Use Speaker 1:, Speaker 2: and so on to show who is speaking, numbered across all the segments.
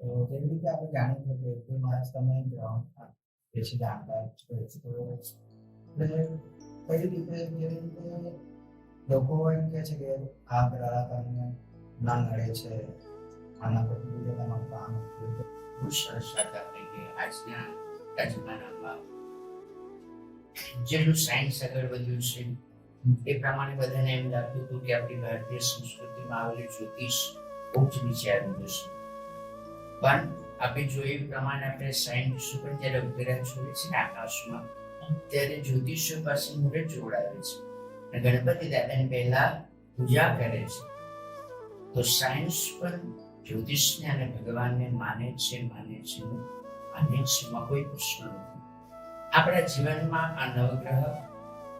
Speaker 1: તો જેવી રીતે આપણે જાણીએ છીએ કે માણસ તમે ગ્રહણ જે છે જાણકાર છે તો એટલે કઈ રીતે જેવી રીતે લોકો એમ કહે છે કે આ ગ્રહ તમને ના નડે છે આના પર બીજું તમારું કામ
Speaker 2: બહુ સરસ વાત આપણે કે આજના જમાનામાં જેટલું સાયન્સ આગળ વધ્યું છે એ પ્રમાણે બધાને એમ લાગતું હતું કે આપણી ભારતીય સંસ્કૃતિમાં આવેલું જ્યોતિષ બહુ જ નીચે આવી જશે. પણ આપણે જોઈએ એ પ્રમાણે આપણે સાયન્ટિસ્ટો પણ જ્યારે ઉપગ્રહ છોડે છે ને આકાશમાં ત્યારે જ્યોતિષો પાસે મુહૂર્ત જોડાવે છે અને ગણપતિ દાદાની પહેલા પૂજા કરે છે. તો સાયન્સ પણ જ્યોતિષને અને ભગવાનને માને છે એમાં કોઈ પ્રશ્ન નથી. આપણા જીવનમાં આ નવગ્રહ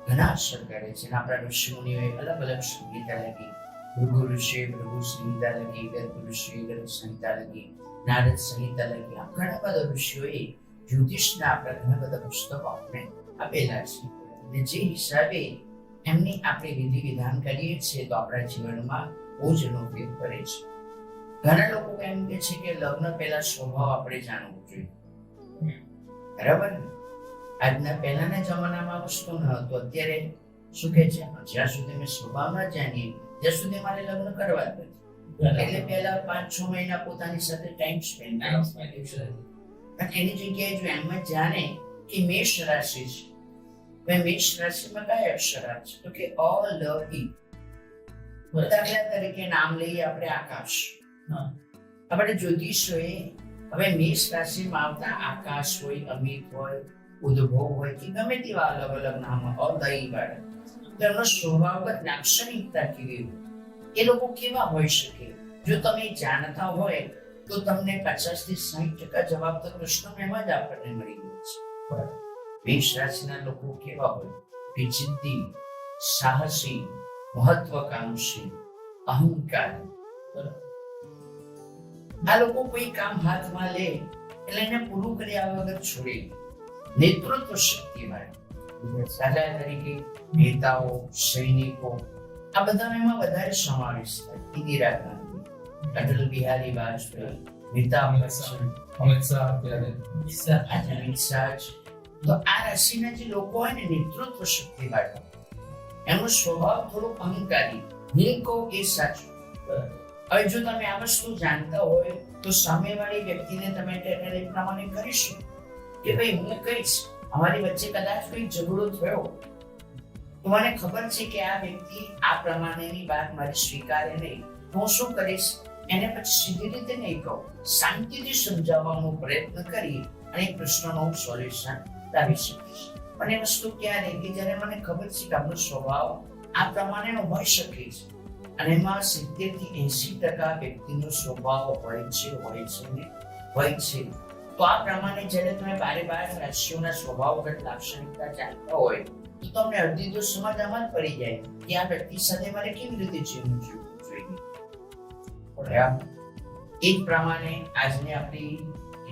Speaker 2: ઘણા અસર કરે છે અને આપણા ઋષિમુનિઓએ અલગ અલગ સંહિતા લખી. ભૃગુ ઋષિએ ભૃગુ સંહિતા લખી, ગર્ગ ઋષિએ ગર્ગ સંહિતા લખી, નારદ સંહિતા લખી. આમ ઘણા બધા ઋષિઓએ જ્યોતિષના આપણા ઘણા બધા પુસ્તકો આપણે આપેલા છે અને જે હિસાબે એમની આપણે વિધિ વિધાન કરીએ છીએ તો આપણા જીવનમાં બહુ જ એનો ઉપયોગ કરે છે. ઘણા લોકો એમ કે છે કે લગ્ન પહેલા સ્વભાવ આપણે જાણવો જોઈએ, બરાબર ને? આજના પહેલાના જમાનામાં વસ્તુ ન હતું. અત્યારે શું કે છે, જ્યાં સુધી મેં સ્વભાવ ન જાણીએ ત્યાં સુધી મારે લગ્ન કરવા જ નથી. એટલે પહેલા 5-6 મહિના પોતાની સાથે ટાઈમ સ્પેન્ડ કરવો. એની જગ્યાએ જો એમ જ જાણે કે મેષ રાશિ છે, મેષ રાશિમાં કયા અક્ષર આવે છે? તો કે અ લ ઈ. દાખલા તરીકે નામ લઈએ આપણે આકાશ. આપણે જ્યોતિષોએ હવે મેષ રાશિમાં આવતા આકાશ હોય, અમિત હોય, ઉદ્ભવ હોય કે ગમે તેવા અલગ અલગ નામો અદયી વાળા તેમનો સ્વભાવગત લાક્ષણિકતા કેવી હોય, એ લોકો કેવા હોઈ શકે, જો તમે જાણતા હોય તો તમને 50-60% જવાબ તો કૃષ્ણ એમાં જ આપણને મળી ગયો છે. મેષ રાશિના લોકો કેવા હોય કે જિદ્દી, સાહસી, મહત્વકાંક્ષી, અહંકાર. આ લોકો કોઈ કામ હાથમાં લે એટલે એને પૂરું કર્યા વગર છોડે. નેતૃત્વ શક્તિવાળી, દાખલા તરીકે નેતાઓ, સૈનિકો, આ બધામાં વધારે સમાવેશ થાય. ઇન્દિરા ગાંધી, અટલ બિહારી વાજપેયી, અમિતાભ બચ્ચન, અમિત શાહ. તો આ રાશિના જે લોકો હોય ને નેતૃત્વ શક્તિવાળા, એનો સ્વભાવ થોડો અહંકારી. હું કહું એ સાચું. હવે જો તમે આ વસ્તુ જાણતા હોય તો સામેવાળી વ્યક્તિને તમે એ પ્રમાણે કરીશું કે ભાઈ હું કહીશ અમારી વચ્ચે કદાચ કોઈ ઝઘડો થયો તો મને ખબર છે કે આ વ્યક્તિ આ પ્રમાણેની વાત મારી સ્વીકારે નહીં, હું શું કરીશ, એને પછી સીધી રીતે નહીં કહું, શાંતિથી સમજાવવાનો પ્રયત્ન કરી અને પ્રશ્નનો હું સોલ્યુશન લાવી શકીશ. પણ એ વસ્તુ ક્યારે કે જ્યારે મને ખબર છે કે આપણો સ્વભાવ આ પ્રમાણેનો હોઈ શકે છે અને એમાં 70-80% વ્યક્તિનો સ્વભાવ હોય છે. તો આ પ્રમાણે જ્યારે તમે 12 રાશિઓના સ્વભાવગત લાક્ષણિકતા જાણતા હોય તો તમને અડધી તો સમજમાં જ પડી જાય કે આ વ્યક્તિ સાથે મારે કેવી રીતે જીવવું જોઈએ. એ જ પ્રમાણે આજની આપણી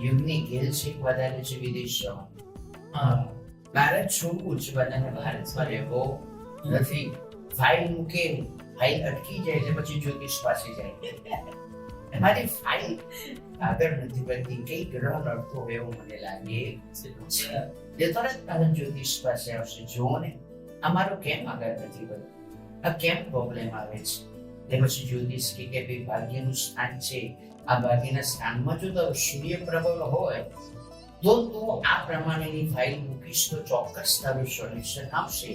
Speaker 2: યુગની ઘેલ છે વધારે છે વિદેશોમાં. ભારત છોડવું છે, બધાને ભારતમાં રહેવો નથી. ફાઇલ મૂકે, ફાઇલ અટકી જાય એટલે પછી જ્યોતિષ પાસે જાય. મારી ફાઇલ આગળ નથી પડતી, કઈ ગ્રહ નડતો હોય એવું મને લાગે છે. તરત તારા જ્યોતિષ પાસે આવશે, જુઓ ને અમારો કેમ આગળ નથી પડતું, આ કેમ પ્રોબ્લેમ આવે છે. તે પછી જ્યોતિષ કે ભાઈ ભાગ્યનું સ્થાન છે, આ ભાગ્યના સ્થાનમાં જો તારો સૂર્ય પ્રબળ હોય તો તું આ પ્રમાણેની ફાઇલ મૂકીશ તો ચોક્કસ તારું સોલ્યુશન આવશે.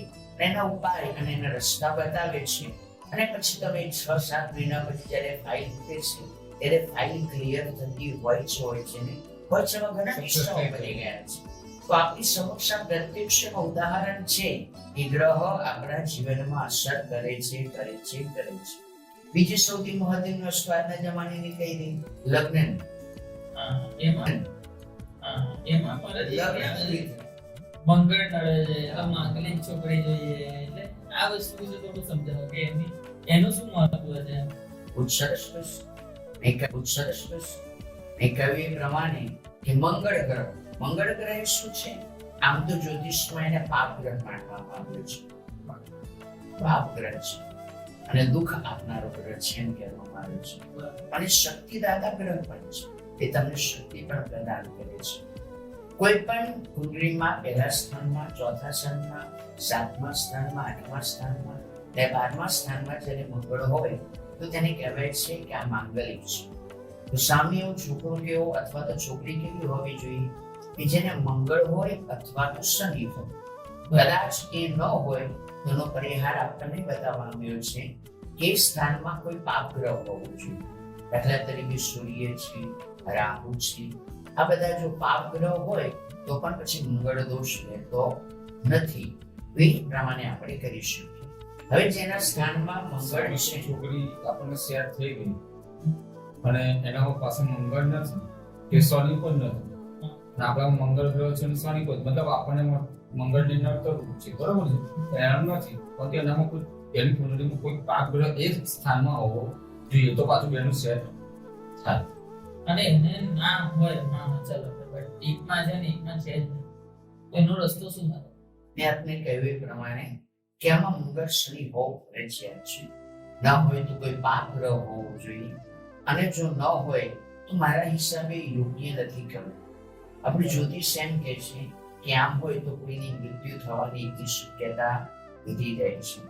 Speaker 2: એના ઉપાય અને એના રસ્તા બતાવે છે અને પછી તમે 6-7 મહિના પછી જ્યારે ફાઇલ મૂકે છે ત્યારે ફાઇલ ક્લિયર થતી હોય છે ને ઘણા કિસ્સાઓ બની ગયા છે. તો આપણી સમક્ષ આ પ્રત્યક્ષ ઉદાહરણ છે કે ગ્રહ આપણા જીવનમાં અસર કરે છે. બીજી સૌથી મહત્વની વસ્તુ આજના જમાનાની કઈ નહીં, લગ્ન.
Speaker 3: મંગળ નડે છે, આ માંગલિક છોકરી જોઈએ, એટલે આ વસ્તુ વિશે થોડું સમજાવો કે એનું શું મહત્વ છે.
Speaker 2: સરસ કવિ પ્રમાણે કે મંગળ ગ્રહ એ શું છે? આમ તો જ્યોતિષમાં એને પાપ ગ્રહ માનવામાં આવ્યો છે. પાપ ગ્રહ છે અને દુઃખ આપનારો ગ્રહ છે એમ કહેવામાં આવે છે. અને શક્તિદાતા ગ્રહ પણ છે. એ તમને શક્તિ પણ પ્રદાન કરે છે. કોઈ પણ કુંડળીમાં પહેલા સ્થાનમાં, ચોથા સ્થાનમાં, સાતમા સ્થાનમાં, આઠમા સ્થાનમાં અને 12મા સ્થાનમાં જ્યારે મંગળ હોય તો તેને કહેવાય છે કે આ માંગલિક છે. તો સામે એવો છોકરો કેવો અથવા તો છોકરી કેવી હોવી જોઈએ કે જેને મંગળ હોય અથવા તો શનિ હોય. કદાચ એ ન હોય તો એનો પરિહાર આપણને બતાવવામાં આવ્યો છે કે સ્થાનમાં કોઈ પાપ ગ્રહ હોવું જોઈએ. દાખલા તરીકે સૂર્ય છે, રાહુ છે, આ બધા જો પાપ ગ્રહ હોય તો પણ પછી મંગળ દોષ રહેતો નથી. એ પ્રમાણે આપણે કરી શકીએ. હવે જેના સ્થાનમાં મંગળ છે,
Speaker 4: છોકરી આપણને સેટ થઈ ગઈ અને એના પાસે મંગળ નથી કે શનિ પણ નથી, અને આપણા મંગળ ગ્રહ છે અને શનિ પણ, મતલબ આપણને મંગળ ની નડતર છે, બરોબર છે, એમ નથી પણ એનામાં કોઈ એની કુંડળીમાં કોઈ પાપ ગ્રહ એક સ્થાનમાં હોવો જોઈએ તો પાછું બેનું સેટ થાય.
Speaker 3: અને એને ના હોય ના ચાલો બટ એકમાં છે ને એકમાં છે જ નહીં. એનો રસ્તો શું થાય?
Speaker 2: મેં આપને કહ્યું એ પ્રમાણે કે આમાં મંગળ શનિ હોવું ફરજિયાત છે. ના હોય તો કોઈ પાપ ગ્રહ હોવો જોઈએ, અને જો ન હોય તો મારા હિસાબે યોગ્ય નથી કરવું. આપણી જ્યોતિષ એમ કહે છે કે આમ હોય તો કોઈની મૃત્યુ થવાની એક શક્યતા વધી જાય છે,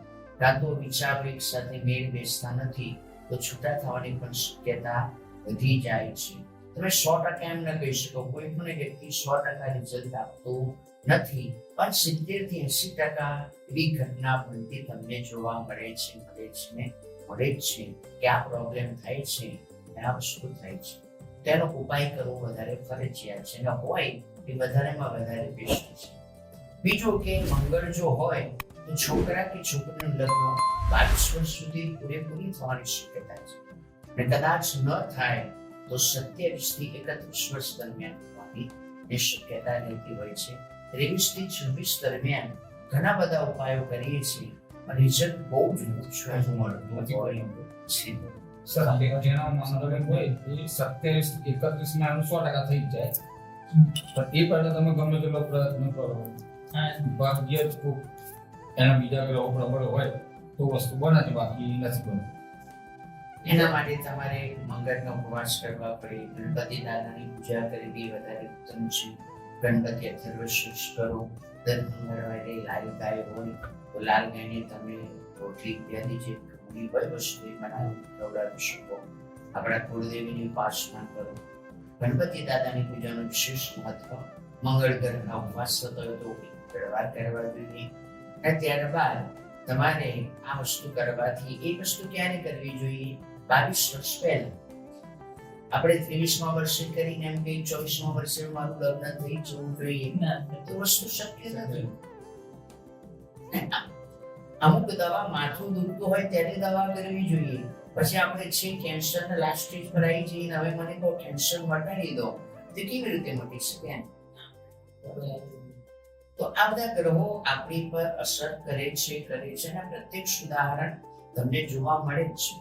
Speaker 2: કાં તો વિચારો એક સાથે મેળ બેસતા નથી તો છૂટા થવાની પણ શક્યતા વધી જાય છે. તમે 100% એમ ન કહી શકો, કોઈ પણ વ્યક્તિ 100% રિઝલ્ટ આપતું નથી, પણ 70 થી 80% એવી ઘટના બનતી તમને જોવા મળે છે કે આ પ્રોબ્લેમ થાય છે અને આ વસ્તુ થાય છે. તેનો ઉપાય કરવો વધારે ફરજિયાત છે, અને હોય એ વધારેમાં વધારે બેસ્ટ છે. બીજું કે મંગળ જો હોય તો છોકરા કે છોકરીનું લગ્ન 22 વર્ષ સુધી પૂરેપૂરી થવાની શક્યતા છે, અને કદાચ ન થાય તો 27 થી 31 વર્ષ દરમિયાન થવાની શક્યતા રહેતી હોય છે. 23 થી 26 દરમિયાન ઘણા બધા ઉપાયો કરીએ છીએ અને રિઝલ્ટ બહુ જ ઓછું મળતું હોય છે.
Speaker 4: જેના મંગળ હોય એ 27 31 માં 100% થઈ જાય, પણ એ પહેલા તમે ગમે તેટલો પ્રયત્ન કરો, ભાગ્ય જ એના બીજા ગ્રહો પ્રબળ હોય તો વસ્તુ બને છે, બાકી નથી બનતી.
Speaker 2: એના માટે તમારે મંગળનો ઉપવાસ કરવા પડે, ગણપતિ દાદાની પૂજા કરવી વધારે ઉત્તમ છે. ગણપતિ અથર્વશીર્ષ કરો, દર મંગળવારે લાલ ગાય હોય તો લાલ ગાયને તમે રોટલી ઇત્યાદિ જે ઘણી હોય વસ્તુ બનાવી ખવડાવી શકો. આપણા કુળદેવીની ઉપાસના કરો. ગણપતિ દાદાની પૂજાનું વિશેષ મહત્વ. મંગળ ગ્રહના ઉપવાસ થતો હોય તો મંગળવાર કરવા જોઈએ, અને ત્યારબાદ તમારે આ વસ્તુ કરવાથી એ વસ્તુ ક્યારે કરવી જોઈએ? 22 વર્ષ પહેલા. આપણે 23મા વર્ષે કરીને એમ કે 24મા વર્ષે મારું લગ્ન થઈ જવું જોઈએ તો વસ્તુ શક્ય નથી. અમુક દવા માથું દુખતું હોય ત્યારે દવા કરવી જોઈએ, પછી આપણે છે કેન્સરના લાસ્ટ સ્ટેજ પર આવી જઈએ હવે મને કહો કેન્સર મટાડી દો, તે કેવી રીતે મટી શકે? તો આ બધા ગ્રહો આપણી પર અસર કરે છે અને પ્રત્યક્ષ ઉદાહરણ તમને જોવા મળે જ છે.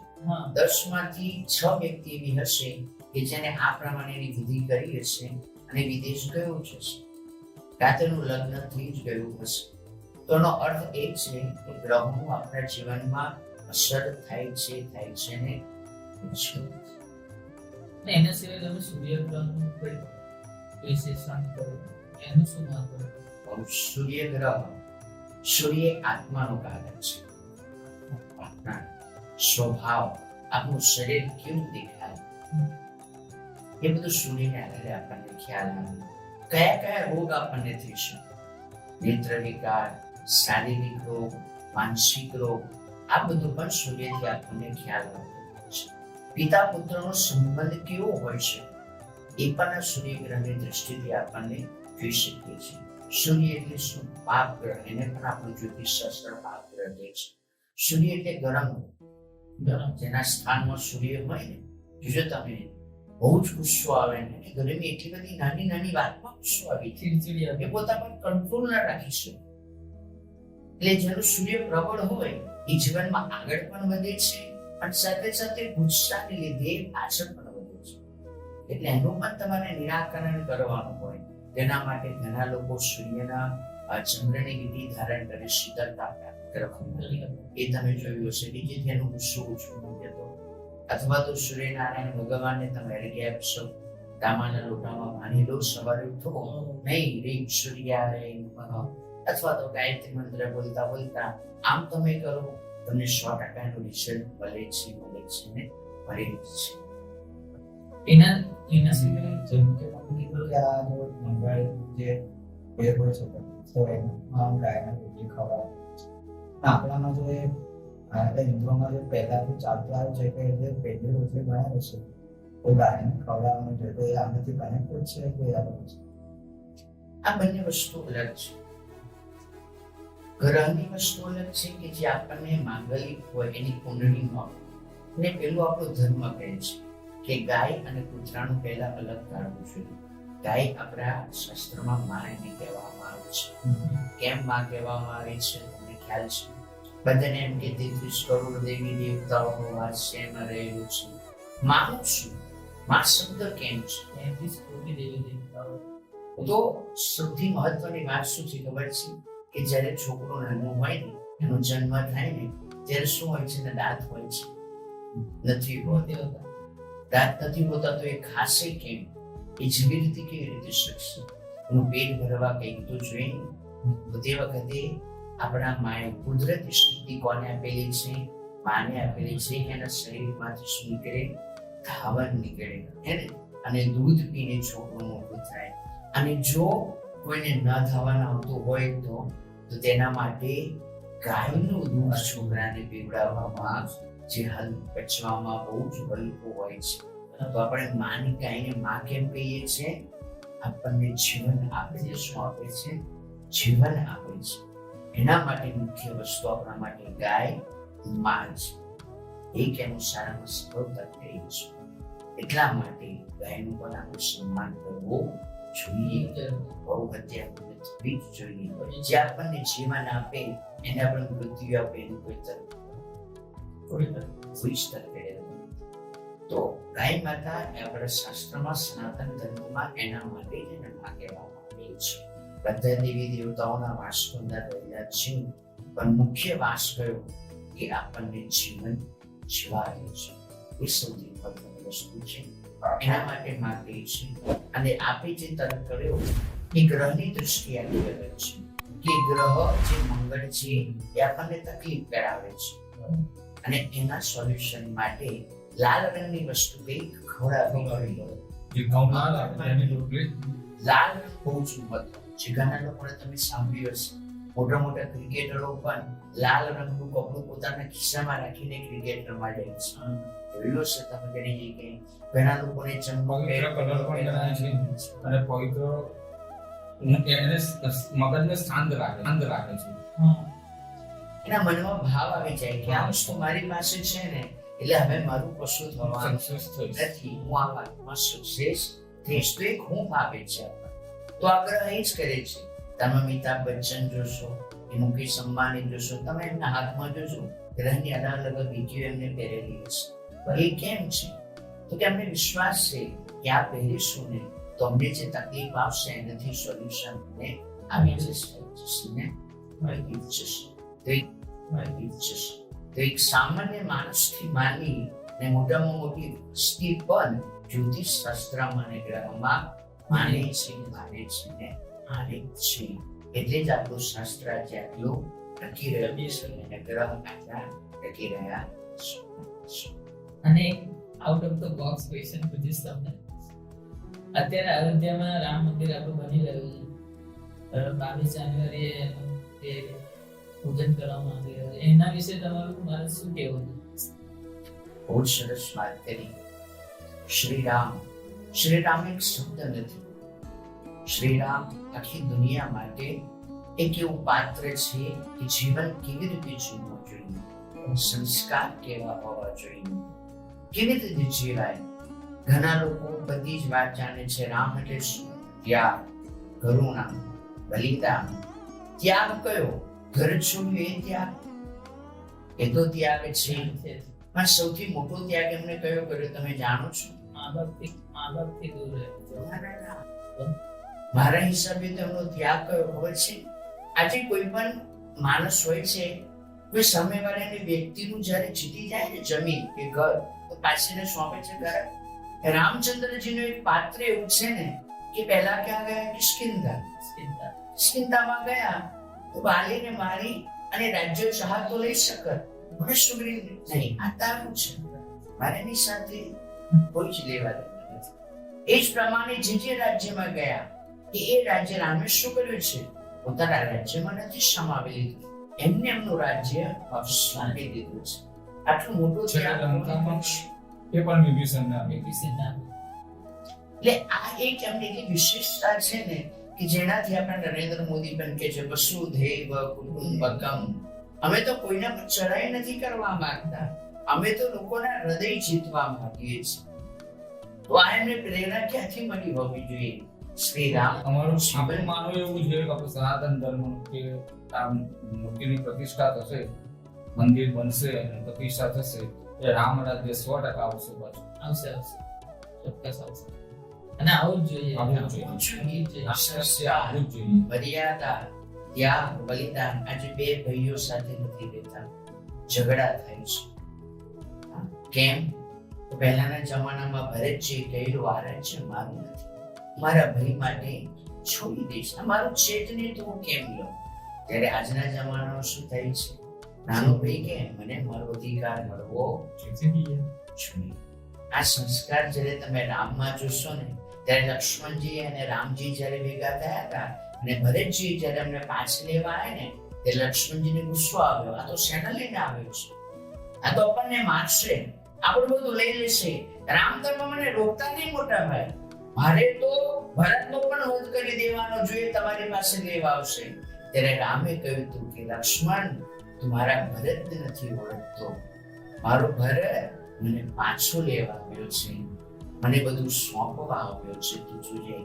Speaker 2: 10 માંથી 6 વ્યક્તિ એવી હશે કે જેને આ પ્રમાણેની વિધિ કરી હશે અને વિદેશ ગયો છે, કાં તેનું લગ્ન થઈ જ ગયું હશે. તો એનો અર્થ એ છે કે ગ્રહોનું આપણા જીવનમાં અસર થાય છે ને
Speaker 3: એના સિવાય તમે સૂર્યગ્રહનું કોઈ વિશેષણ કરો, એનું શું મહત્વ?
Speaker 2: સૂર્ય ગ્રહ, સૂર્ય આત્માનું કારણ છે. આપણા સ્વભાવ, આપણું શરીર કેવું દેખાય એ બધું સૂર્યને આધારે આપણને ખ્યાલ આવે. કયા કયા રોગ આપણને થઈ શકે, નેત્ર વિકાર, શારીરિક રોગ, માનસિક રોગ, આ બધું પણ સૂર્યથી આપણને ખ્યાલ આવતો છે. પિતા પુત્રનો સંબંધ કેવો હોય છે એ પણ સૂર્ય ગ્રહની દ્રષ્ટિથી આપણને જોઈ શકીએ છીએ. સૂર્ય એટલે શું? પાપ ગ્રહ. એને પણ આપણું જ્યોતિષશાસ્ત્ર પાપ ગ્રહ કહે છે. સૂર્ય એટલે ગરમ. જેના સ્થાનમાં સૂર્ય હોય ને, જો તમે બહુ જ ગુસ્સો આવે ને, ગરમી એટલી બધી નાની નાની વાતમાં ગુસ્સો આવી
Speaker 3: ચીડચીડી
Speaker 2: એ પોતા પર કંટ્રોલ ના રાખી શકે. એટલે જેનું સૂર્ય પ્રબળ હોય એ જીવનમાં આગળ પણ વધે છે અને સાથે સાથે ગુસ્સાને લીધે પાછળ પણ વધે છે. એટલે એનું પણ તમારે નિરાકરણ કરવાનું હોય. તેના માટે ઘણા લોકો સૂર્યના ચંદ્રની વિધિ ધારણ કરી શીતળતા પ્રાપ્ત કરવાની એ તમે જોયું હશે. બીજી એનું ગુસ્સો ઓછું નથી થતો. અથવા તો સૂર્યનારાયણ ભગવાનને તમે અર્ઘ્ય આપશો, તાંબાના લોટામાં પાણી લો, સવારે ઉઠો, નહીં રીમ સૂર્યાય નમઃ અથવા તો ગાયત્રી મંત્ર બોલતા બોલતા આમ તમે કરો, તમને 100% રિઝલ્ટ મળે છે ને મળે જ છે.
Speaker 3: એના સિવાય
Speaker 1: જેમ કે તમે કીધું કે આ જો મંગળ જે પેર હોય છે તો એમાં ગાયને રોટલી ખવડાવે. આપણામાં જે હિન્દુઓમાં જે પહેલાથી ચાલતું આવ્યું છે કે જે પહેલી રોટલી બનાવે છે તો ગાયને ખવડાવવાનું છે, તો એ આનાથી કનેક્ટેડ છે કે અલગ છે?
Speaker 2: આ બંને વસ્તુ અલગ છે. ગ્રહની વસ્તુ અલગ છે કે જે આપણને માંગલિક હોય એની કુંડળીમાં, ને પેલું આપણો ધર્મ કહે છે કે ગાય અને કૂતરાનું પહેલા અલગ કાઢવું જોઈએ. ગાય આપણા શાસ્ત્રમાં માં એને કહેવામાં આવે છે. કેમ માં કહેવામાં આવે છે તમને ખ્યાલ છે? બધાને એમ કે 33 કરોડ દેવી દેવતાઓનો વાસ છે એમાં રહેલું છે. માનું શું? માં શબ્દ કેમ છે?
Speaker 3: 33 કોટી દેવી દેવતાઓ.
Speaker 2: તો સૌથી મહત્વની વાત શું છે ખબર છે? કે જ્યારે છોકરો નાનું હોય ને, એનો જન્મ થાય ને, ત્યારે શું હોય છે? દાંત હોય છે, નથી હોતા. દાંત નથી હોતા તો એ ખાશે કેમ? એ જેવી રીતે કેવી રીતે શકશે? એનું પેટ ભરવા કંઈક તો જોઈએ. તો તે વખતે આપણા માએ કુદરતી શક્તિ કોને આપેલી છે? માને આપેલી છે કે એના શરીરમાંથી શું નીકળે? ધાવણ નીકળે, હે ને? અને દૂધ પીને છોકરું મોટું થાય. અને જો કોઈને ન ધાવણ આવતું હોય તો તેના માટે ગાયનું દૂધ છોકરાને પીવડાવવામાં, જે પચવામાં બહુ જ હલકું હોય છે. તો આપણે માની ગાયને માં કેમ કહીએ છીએ? આપણને જીવન આપે છે. શું આપે છે? જીવન આપે છે. એના માટે મુખ્ય વસ્તુ આપણા માટે ગાય માં છે. એક એનું સારામાં સરળ તત્વ છે. એટલા માટે ગાયનું પણ આપણે સન્માન કરવું જોઈએ. બહુ હત્યા થવી જ જોઈએ. જે આપણને જીવન આપે એને આપણે મૃત્યુ આપે એનું કોઈ તર્ક તો ગાય માતા એ આપણા શાસ્ત્રમાં, સનાતન ધર્મમાં એના માટે જ એને માં કહેવામાં આવે છે. બધા દેવી દેવતાઓના વાસ બધા રહેલા છે, પણ મુખ્ય વાસ કયો? કે આપણને જીવન જીવાડે છે. એ સૌથી મહત્વની વસ્તુ છે. એના માટે માં કહે છે. અને આપે જે તર્ક કર્યો એ ગ્રહની દ્રષ્ટિએ અલગ છે કે ગ્રહ જે મંગળ છે એ આપણને તકલીફ કરાવે છે, અને એના સોલ્યુશન માટે લાલ રંગની વસ્તુ કંઈક ખવડાવવી પડે.
Speaker 4: જે ઘઉં લાલ આવે એની રોટલી
Speaker 2: લાલ રંગ બહુ જ મહત્વ છે. ઘણા લોકોને તમે સાંભળ્યું હશે, મોટા મોટા ક્રિકેટરો પણ લાલ રંગનું કપડું પોતાના ખિસ્સામાં રાખીને ક્રિકેટ રમવા જાય છે. જોયું હશે તમે ઘણી જગ્યાએ. ઘણા લોકોને ચંપલ
Speaker 4: પવિત્ર કલર પણ ગણાય છે અને પવિત્ર એને મગજને શાંત રાખે છે.
Speaker 2: એના મનમાં ભાવ આવી જાય કે આ વસ્તુ મારી પાસે છે ને, એટલે હવે મારું કશું થવાનું નથી. હું આ વાતમાં સક્સેસ થઈશ. તો એક હું આપે છે. તો આગ્રહ એ જ કરે છે. તમે અમિતાભ બચ્ચન જોશો, એ મુકેશ અંબાણી જોશો, તમે એમના હાથમાં જોશો ગ્રહની અલગ અલગ વિધિઓ એમને પહેરેલી હશે. એ કેમ છે? તો કે અમને વિશ્વાસ છે કે આ પહેરીશું ને તો અમને જે તકલીફ આવશે એનાથી સોલ્યુશન આવી જશે ને મળી જશે. તો એક સામાન્ય માણસથી માની ને મોટામાં મોટી વસ્તી પણ જ્યોતિષ શાસ્ત્રમાં અને ગ્રહમાં માને છે ને માને છે. એટલે જ આપણું શાસ્ત્ર આજે આટલું ટકી રહ્યું છે અને ગ્રહ આટલા ટકી રહ્યા છે.
Speaker 3: અને out of the box question પૂછીશ તમને. અત્યારે અયોધ્યામાં રામ મંદિર આપણું બની રહ્યું છે. 22 જાન્યુઆરીએ તે પૂજન કરવામાં આવી રહ્યું છે. એના વિશે તમારું મારે શું કહેવું છે?
Speaker 2: બહુ સરસ વાત કરી. શ્રીરામ એક શબ્દ નથી. શ્રીરામ આખી દુનિયા માટે એક એવું પાત્ર છે કે જીવન કેવી રીતે જીવવું જોઈએ, સંસ્કાર કેવા હોવા જોઈએ, કેવી રીતે જીવાય. ઘણા લોકો બધી જ વાત જાણે છે. રામ એટલે શું? ત્યાગ, કરુણા, બલિદાન. ત્યાગ કયો? ઘર છોડ્યું એ ત્યાગ, એ તો ત્યાગ છે. પણ સૌથી મોટો ત્યાગ એમને કયો કર્યો તમે જાણો છો?
Speaker 3: મા બાપથી દૂર રહેવું.
Speaker 2: મારા હિસાબે તો એમનો ત્યાગ કયો ખબર છે? આજે કોઈ પણ માણસ હોય છે, કોઈ સામેવાળાની વ્યક્તિનું જ્યારે જીતી જાય ને જમીન કે ઘર, તો પાછળને સોંપે છે ઘર. રામચંદ્રજીનું એક પાત્ર એવું છે ને કે પહેલા ક્યાં ગયા? કિષ્કિંધા. કિષ્કિંધામાં ગયા તો બાલીને મારી અને રાજ્ય ચાહતો લઈ શકત. મને સુગ્રીવ નહીં, આ તારું છે, મારે એની સાથે કોઈ જ લેવા દેવા નથી. એ જ પ્રમાણે જે રાજ્યમાં ગયા એ રાજ્ય રામે શું કર્યું છે? પોતાના રાજ્યમાં નથી સમાવી લીધું, એમને એમનું રાજ્ય વાપસ આપી દીધું છે. આટલું મોટું છે
Speaker 4: એ પણ વિભીષણને આપી.
Speaker 2: એટલે આ એક એમની એવી વિશેષતા છે ને કે જેનાથી આપણા નરેન્દ્ર મોદી પણ કે છે વસુધૈવ કુટુંબકમ. અમે તો કોઈના પર ચડાઈ નથી કરવા માંગતા, અમે તો લોકોના હૃદય જીતવા માંગીએ છીએ. તો આ એમને પ્રેરણા ક્યાંથી મળી હોવી જોઈએ? શ્રી રામ.
Speaker 4: અમારું આપણે માનવું એવું છે કે આપણે સનાતન ધર્મનું કે આ મૂર્તિની પ્રતિષ્ઠા થશે, મંદિર બનશે અને પ્રતિષ્ઠા થશે, એ રામ રાજ્ય 100% આવશે. પાછું
Speaker 3: આવશે ચોક્કસ આવશે. અને આવું જ જોઈએ.
Speaker 4: આવવું જોઈએ.
Speaker 2: મર્યાદા, ત્યાગ, બલિદાન. આજે બે ભાઈઓ સાથે નથી રહેતા, ઝઘડા થાય છે. કેમ? તો પહેલાના જમાનામાં ભરતજી કહેલું આ રાજ્ય મારું નથી, મારા ભાઈ માટે છોડી દઈશ, મારું છે જ નહીં તો હું કેમ લઉં? ત્યારે આજના જમાનામાં શું થાય છે? નાનો ભાઈ કે મને મારો અધિકાર મળવો જોઈએ. આ સંસ્કાર જ્યારે તમે રામમાં જોશો ને, ત્યારે લક્ષ્મણજી અને રામજી જ્યારે ભેગા થયા હતા અને ભરતજી જ્યારે અમને પાછળ લેવા આવ્યા ને, ત્યારે લક્ષ્મણજીને ગુસ્સો આવ્યો, આ તો સેના લઈને આવ્યો છે, આ તો આપણને મારશે, આપણું બધું લઈ લેશે. રામ તમે મને રોકતા નહીં મોટા ભાઈ, મારે તો ભરતનો પણ વધ કરી દેવાનો જોઈએ, તમારી પાસે લેવા આવશે. ત્યારે રામે કહ્યું હતું કે લક્ષ્મણ, તું મારા ભરતને નથી ઓળખતો, મારો ભરત મને પાછો લેવા આવ્યો છે, મને બધું સોંપવા આવ્યો છે. તું જોજે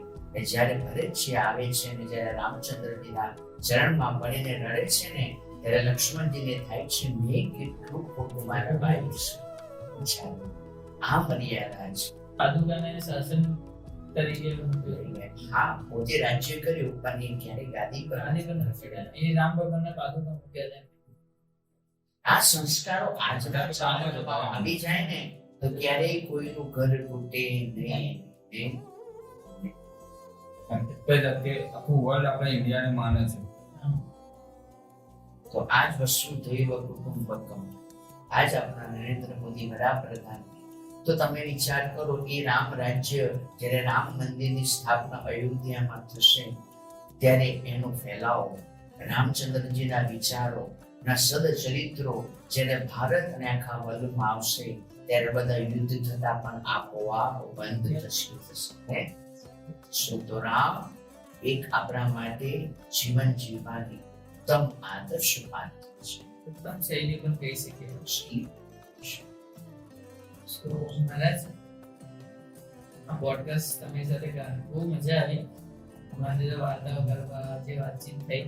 Speaker 2: જ્યારે ભરતજી આવે છે અને જ્યારે રામચંદ્રજીના ચરણમાં પડીને રડે છે ને, ત્યારે લક્ષ્મણજીને થાય છે મેં કેટલું ખોટું મારા ભાઈ છે. આ મર્યાદા છે.
Speaker 3: પાદુકાને શાસન તરીકે
Speaker 2: હા, પોતે રાજ્ય કર્યું પણ એ ક્યારે ગાદી પર
Speaker 3: એ રામ ભગવાનના પાદુકા મૂક્યા છે.
Speaker 2: આ સંસ્કારો આજના જમાનામાં આવી જાય ને તો ક્યારેય કોઈનું ઘર તૂટે નહીં.
Speaker 4: આખું વર્લ્ડ આપણા ઇન્ડિયાને માને છે.
Speaker 2: તો આ જ વસુધૈવ કુટુંબકમ, આજ આપણા નરેન્દ્ર મોદી વડાપ્રધાન. તો તમે વિચાર કરો, એ રામ રાજ્ય જ્યારે રામ મંદિરની સ્થાપના અયોધ્યામાં થશે ત્યારે એનો ફેલાવો, રામચંદ્રજીના વિચારો ના સદચરિત્રો જ્યારે ભારત અને આખા વર્લ્ડમાં આવશે ત્યારે બધા યુદ્ધ થતા પણ આપોઆપ બંધ થશે. તો રામ એક આપણા માટે જીવન જીવવાની ઉત્તમ આદર્શ પાત્ર છે.
Speaker 3: ઉત્તમ શૈલી પણ કહી શકીએ. તો મહારાજ, આ પોડકાસ્ટ તમારી સાથે બહુ મજા આવી. અમારી જોડે વાર્તાઓ કરવા, જે વાતચીત થઈ,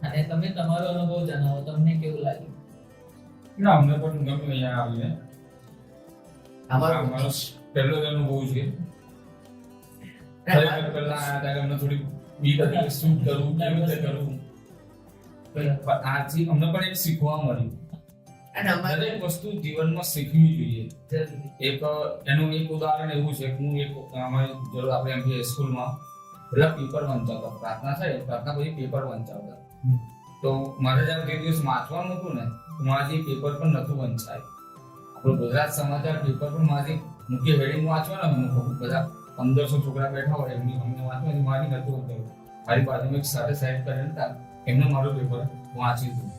Speaker 3: અને તમે તમારો અનુભવ જણાવો, તમને કેવું લાગ્યું?
Speaker 4: ના, અમને પણ ગમ્યું અહીંયા આવીને. અમારો પહેલો જ અનુભવ છે. પહેલા આવ્યા ત્યારે અમને થોડી બીક હતી કે શું કરવું, કેવી રીતે કરવું. આજથી અમને પણ એક શીખવા મળ્યું. અને અમારે વસ્તુ જીવનમાં શીખવી જોઈએ. એક એનું એક ઉદાહરણ એવું છે કે હું એક જરૂર આપણે એમ કે સ્કૂલમાં પેલા પેપર વંચાવતા, પ્રાર્થના થાય પ્રાર્થના પછી પેપર વંચાવતા. તો મારે જ્યારે તે દિવસ વાંચવાનું હતું ને, મારાથી પેપર પણ નહોતું વંચાય. આપણું ગુજરાત સમાચાર પેપર પણ મારાથી મુખ્ય હેડિંગ વાંચવાના બધા 1500 છોકરા બેઠા હોય એમની અમને વાંચવાની મારી નહોતું વંચાયું. મારી બાજુમાં એક સાથે સાહેબ કરીને હતા, એમને મારું પેપર વાંચ્યું હતું.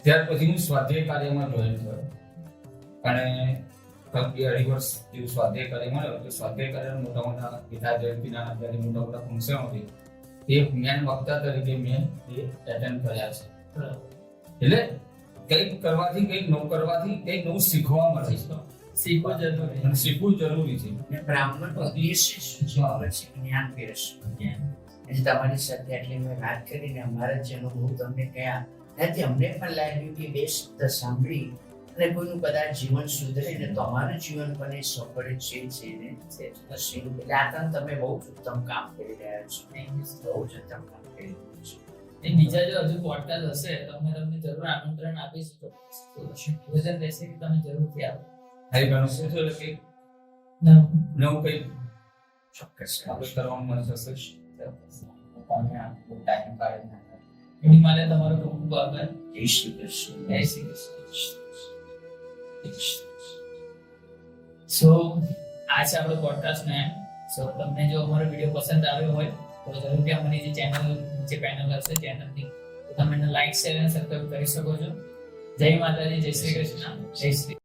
Speaker 4: ત્યાર પછી હું સ્વાધ્યાય કાર્યમાં જોઈન થયો અને 2.5 વર્ષ જેવું સ્વાધ્યાય કાર્ય મળ્યો. તો સ્વાધ્યાય કાર્ય મોટા ગીતા જયંતિના અત્યારે મોટા ફંક્શન હતી, એ મેન વક્તા તરીકે મેં એ એટેન્ડ કર્યા છે. એટલે કંઈક કરવાથી, કંઈક નવું કરવાથી કંઈક નવું શીખવા મળે છે. શીખવું જરૂરી છે.
Speaker 2: બ્રાહ્મણનો ઉદ્દેશ્ય શું છે? આવે છે જ્ઞાન પીરસવું. તમારી સાથે આટલી મેં વાત કરીને અમારા જે અનુભવ તમને કયા નથી, અમને પણ લાગ્યું કે બે શબ્દ સાંભળી અને કોઈનું કદાચ જીવન સુધરે ને તો અમારું જીવન પણ એ સફળ છે ને. એટલે આ તમે બહુ જ ઉત્તમ કામ કરી રહ્યા છો. બહુ જ ઉત્તમ કામ કરી રહ્યા છો.
Speaker 3: બીજા જો હજુ પોડકાસ્ટ હશે તો અમે તમને જરૂર આમંત્રણ આપીશું. તો નિવેદન રહેશે કે તમે જરૂરથી આવો.
Speaker 4: હરી ઘણું શું થયું કે નવું કંઈ
Speaker 2: ચોક્કસ
Speaker 4: આપણે કરવામાં મન થશે.
Speaker 1: તમે આટલો ટાઈમ કાઢીને
Speaker 3: એની માટે તમારો ખૂબ ખૂબ આભાર.
Speaker 2: જય શ્રી કૃષ્ણ.
Speaker 3: જય શ્રી કૃષ્ણ. સો આ છે આપણો પોડકાસ્ટ ને. સો તમને જો અમારો વિડીયો પસંદ આવ્યો હોય તો જરૂરથી અમારી જે ચેનલ જે પેનલ હશે ચેનલની તો તમે એને લાઈક શેર અને સબસ્ક્રાઇબ કરી શકો છો. જય માતાજી, જય શ્રી કૃષ્ણ, જય શ્રી